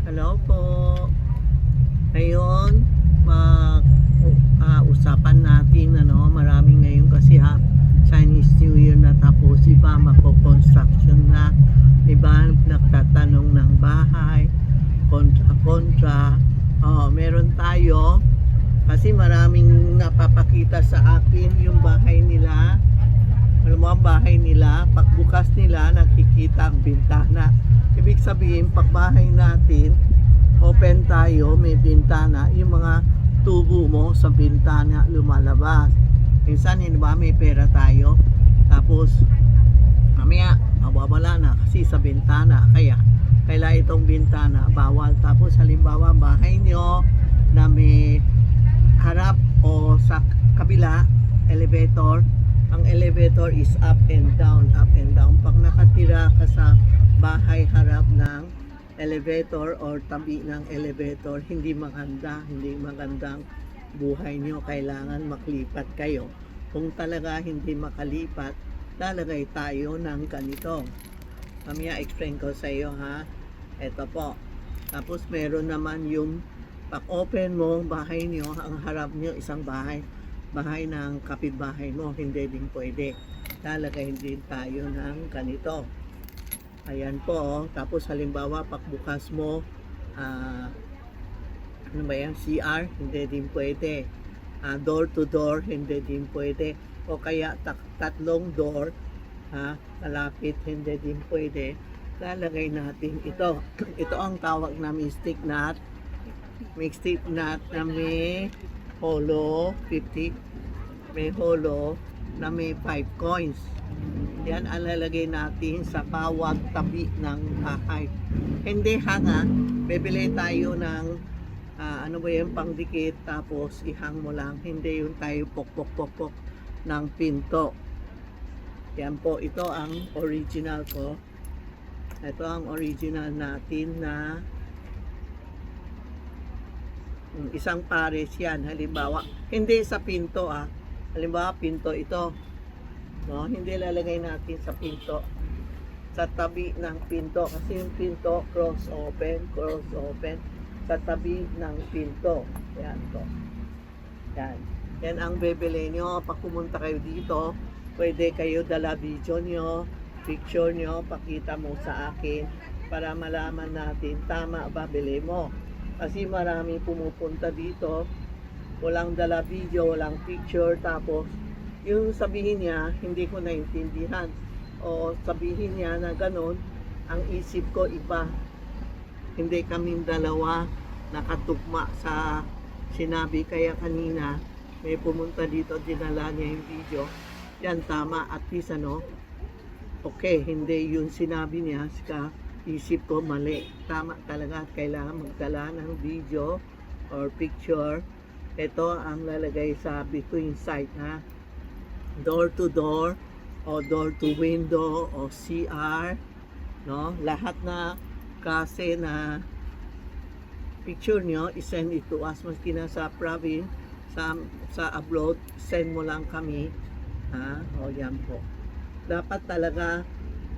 Hello po. Ngayon, usapan natin maraming ngayon kasi Chinese New Year na, tapos iba mako-construction na, iba nagtatanong ng bahay, kontra. Meron tayo kasi maraming napapakita sa akin yung bahay nila. Alam mo ang bahay nila, pagbukas nila nakikita ang bintana. Ibig sabihin, pag bahay natin open tayo, may bintana, yung mga tubo mo sa bintana lumalabas. Minsan, hindi ba, may pera tayo, tapos mamaya mawawala na kasi sa bintana. Kaya itong bintana bawal. Tapos halimbawa bahay nyo na may harap o sa kabila elevator, ang elevator is up and down. Pag nakatira ka sa bahay harap ng elevator or tabi ng elevator, hindi magandang buhay nyo. Kailangan maklipat kayo. Kung talaga hindi makalipat, lalagay tayo ng ganito. Mamaya explain ko sa iyo ha. Ito po. Tapos meron naman yung pag open mo bahay nyo, ang harap nyo isang bahay ng kapitbahay mo, hindi din pwede. Lalagay din tayo ng ganito. Ayan po. Tapos halimbawa pagbukas mo ano ba yan, CR, hindi din pwede. Door to door, hindi din pwede. O kaya tatlong door malapit, hindi din pwede. Lalagay natin ito. Ito ang tawag namin stick nut. May stick nut na may holo 50, may holo na may 5 coins. Yan ang lalagay natin sa bawat tabi ng bahay. Hindi hanga, bibili tayo ng ano ba yung pangdikit, tapos ihang mo lang. Hindi yung tayo pok ng pinto. Yan po, ito ang original ko. Ito ang original natin na isang pares yan. Halimbawa, hindi sa pinto halimbawa, pinto ito. No, hindi lalagay natin sa pinto. Sa tabi ng pinto. Kasi yung pinto, cross open. Sa tabi ng pinto. Yan to. Yan. Yan ang bebele nyo. Pag pumunta kayo dito, pwede kayo dala video nyo, picture nyo, pakita mo sa akin para malaman natin tama ba bili mo. Kasi marami pumupunta dito, walang dala video, walang picture, tapos yung sabihin niya, hindi ko naintindihan. O sabihin niya na ganun, ang isip ko iba. Hindi kaming dalawa nakatugma sa sinabi. Kaya kanina, may pumunta dito, dinala niya yung video. Yan, tama, at least okay, hindi yung sinabi niya, isip ko mali. Tama talaga, kailangan magdala ng video or picture. Ito ang lalagay sa between side door to door o door to window o CR, no? Lahat na kasi na picture nyo, isend it to us. Maski na sa province, sa abroad, send mo lang kami o yan po. Dapat talaga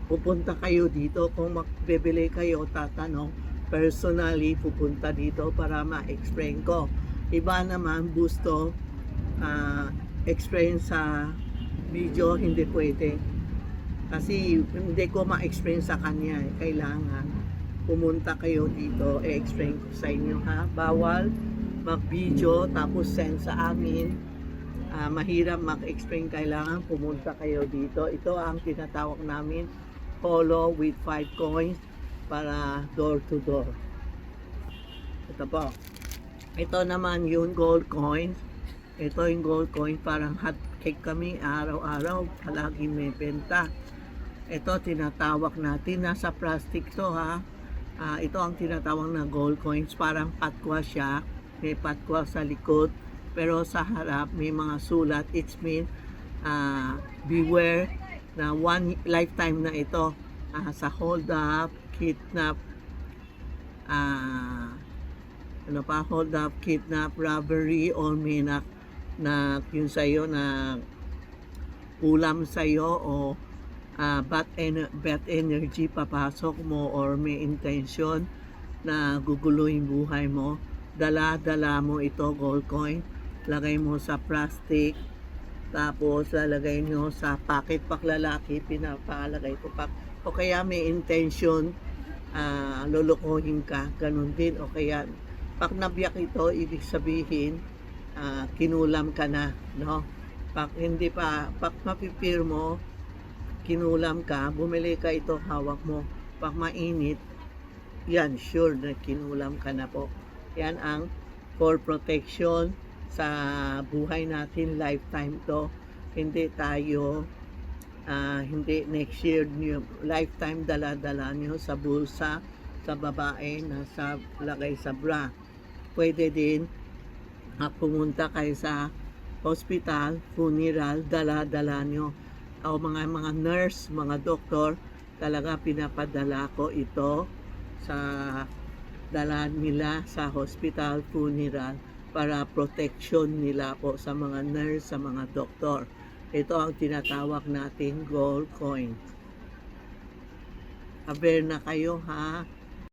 pupunta kayo dito. Kung magbebili kayo, tatanong personally, pupunta dito para ma-explain ko. Iba naman gusto explain sa video, hindi pwede. Kasi hindi ko ma-explain sa kanya. Kailangan pumunta kayo dito, explain ko sa inyo Bawal mag-video tapos send sa amin. Mahirap mag-explain. Kailangan pumunta kayo dito. Ito ang tinatawag namin holo with 5 coins para door to door. Ito po. Ito naman yung gold coins. Ito yung gold coin, parang hot cake kami araw-araw, palagi may benta. Ito tinatawag natin, nasa plastic to ito ang tinatawag na gold coins, parang patwa siya, may patwa sa likod, pero sa harap may mga sulat. It means beware na one lifetime na ito. Sa hold up, kidnap, hold up, kidnap, robbery, or may na yun sa'yo na ulam sa'yo o bad energy papasok mo or may intention na gugulo yung buhay mo, dala-dala mo ito, gold coin, lagay mo sa plastic, tapos lalagay nyo sa pocket, paklalaki, pinapalagay ko pa. O kaya may intention, lulukohin ka, ganun din. O kaya, pag nabiyak ito, ibig sabihin, kinulam ka na, no? Pag hindi pa, pag mapipir mo, kinulam ka, bumili ka ito, hawak mo. Pag mainit, yan, sure na kinulam ka na po. Yan ang for protection sa buhay natin, lifetime to. Hindi tayo, hindi next year, lifetime dala-dala nyo sa bulsa, sa babae na sa lagay sa bra. Pwede din pumunta kayo sa hospital, funeral, dala-dala nyo. O mga nurse, mga doktor, talaga pinapadala ko ito sa dala nila sa hospital, funeral, para protection nila po sa mga nurse, sa mga doktor. Ito ang tinatawag natin gold coin. Aware na kayo ha?